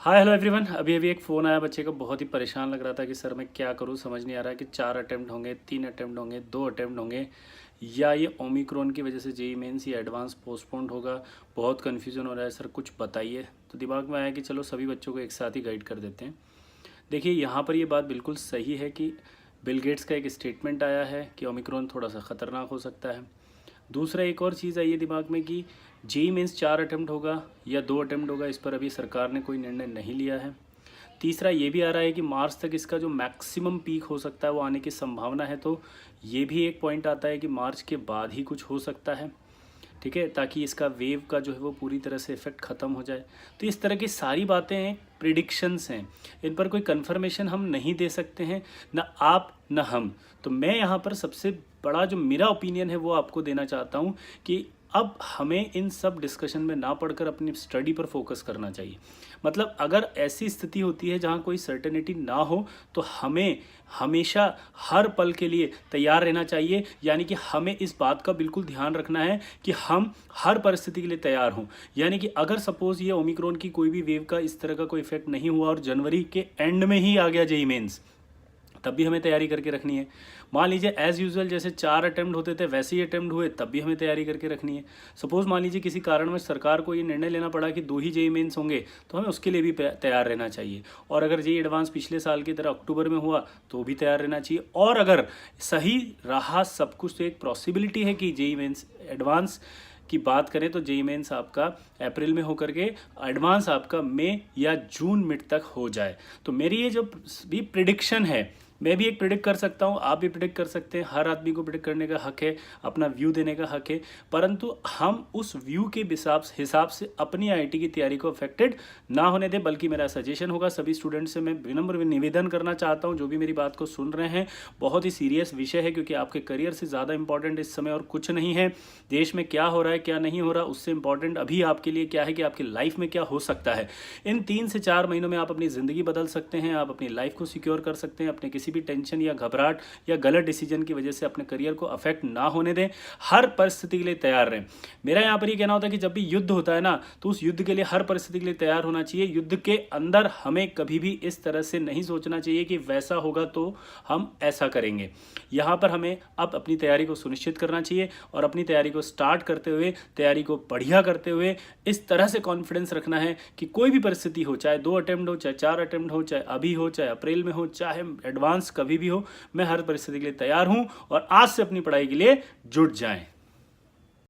Hi hello everyone. अभी अभी एक फ़ोन आया बच्चे का, बहुत ही परेशान लग रहा था कि सर मैं क्या करूं, समझ नहीं आ रहा है कि 4 अटेम्प्ट होंगे, 3 अटेम्प्ट होंगे, 2 अटेम्प्ट होंगे, या ये ओमिक्रॉन की वजह से जेई मेंस या एडवांस पोस्टपोन्ड होगा। बहुत कन्फ्यूज़न हो रहा है सर, कुछ बताइए। तो दिमाग में आया कि चलो सभी बच्चों को एक साथ ही गाइड कर देते हैं। देखिए यहाँ पर ये बात बिल्कुल सही है कि बिल गेट्स का एक स्टेटमेंट आया है कि ओमिक्रॉन थोड़ा सा ख़तरनाक हो सकता है। दूसरा एक और चीज़ आई है दिमाग में कि जेई मेंस 4 अटेम्प्ट होगा या 2 अटेम्प्ट होगा, इस पर अभी सरकार ने कोई निर्णय नहीं लिया है। तीसरा ये भी आ रहा है कि मार्च तक इसका जो मैक्सिमम पीक हो सकता है वो आने की संभावना है, तो ये भी एक पॉइंट आता है कि मार्च के बाद ही कुछ हो सकता है। ठीक है, ताकि इसका वेव का जो है वो पूरी तरह से इफेक्ट ख़त्म हो जाए। तो इस तरह की सारी बातें हैं, प्रिडिक्शंस हैं, इन पर कोई कंफर्मेशन हम नहीं दे सकते हैं, ना आप ना हम। तो मैं यहाँ पर सबसे बड़ा जो मेरा ओपिनियन है वो आपको देना चाहता हूँ कि अब हमें इन सब डिस्कशन में ना पढ़कर अपनी स्टडी पर फोकस करना चाहिए। मतलब अगर ऐसी स्थिति होती है जहाँ कोई सर्टेनिटी ना हो तो हमें हमेशा हर पल के लिए तैयार रहना चाहिए। यानी कि हमें इस बात का बिल्कुल ध्यान रखना है कि हम हर परिस्थिति के लिए तैयार हों। यानी कि अगर सपोज़ ये ओमिक्रॉन की कोई भी वेव का इस तरह का कोई इफेक्ट नहीं हुआ और जनवरी के एंड में ही आ गया जेई मेंस, तब भी हमें तैयारी करके रखनी है। मान लीजिए एज़ यूजुअल जैसे 4 अटेम्प्ट होते थे वैसे ही अटेम्प्ट हुए, तब भी हमें तैयारी करके रखनी है। सपोज़ मान लीजिए किसी कारण में सरकार को ये निर्णय लेना पड़ा कि 2 ही जेई मेंस होंगे, तो हमें उसके लिए भी तैयार रहना चाहिए। और अगर जेई एडवांस पिछले साल की तरह अक्टूबर में हुआ तो भी तैयार रहना चाहिए। और अगर सही रहा सब कुछ तो एक पॉसिबिलिटी है कि जेई मेंस एडवांस की बात करें तो जेई मेंस आपका अप्रैल में होकर के एडवांस आपका मई या जून मिड तक हो जाए। तो मेरी ये जो भी प्रिडिक्शन है, मैं भी एक प्रिडिक्ट कर सकता हूँ, आप भी प्रिडिक्ट कर सकते हैं। हर आदमी को प्रिडिक्ट करने का हक है, अपना व्यू देने का हक है, परंतु हम उस व्यू के हिसाब से अपनी आईआईटी की तैयारी को अफेक्टेड ना होने दें। बल्कि मेरा सजेशन होगा सभी स्टूडेंट्स से, मैं विनम्र निवेदन करना चाहता हूँ जो भी मेरी बात को सुन रहे हैं, बहुत ही सीरियस विषय है क्योंकि आपके करियर से ज़्यादा इंपॉर्टेंट इस समय और कुछ नहीं है। देश में क्या हो रहा है क्या नहीं हो रहा उससे इंपॉर्टेंट अभी आपके लिए क्या है कि आपकी लाइफ में क्या हो सकता है। इन 3 से 4 महीनों में आप अपनी ज़िंदगी बदल सकते हैं, आप अपनी लाइफ को सिक्योर कर सकते हैं। अपने किसी भी टेंशन या घबराहट या गलत डिसीजन की वजह से अपने करियर को अफेक्ट ना होने दें। हर परिस्थिति के लिए तैयार रहें। मेरा यहाँ पर ये कहना होता है कि जब भी युद्ध होता है ना, तो उस युद्ध के लिए हर परिस्थिति के लिए तैयार होना चाहिए। युद्ध के अंदर हमें कभी भी इस तरह से नहीं सोचना चाहिए कि वैसा होगा तो हम ऐसा करेंगे। यहाँ पर हमें अब अपनी तैयारी को सुनिश्चित करना चाहिए और अपनी तैयारी को स्टार्ट करते हुए, तैयारी को बढ़िया करते हुए इस तरह से कॉन्फिडेंस रखना है कि कोई भी परिस्थिति हो, चाहे 2 अटेम्प्ट हो, चाहे 4 अटेम्प्ट हो, चाहे अभी हो, चाहे अप्रैल में हो, चाहे एडवांस कभी भी हो, मैं हर परिस्थिति के लिए तैयार हूं। और आज से अपनी पढ़ाई के लिए जुट जाएं।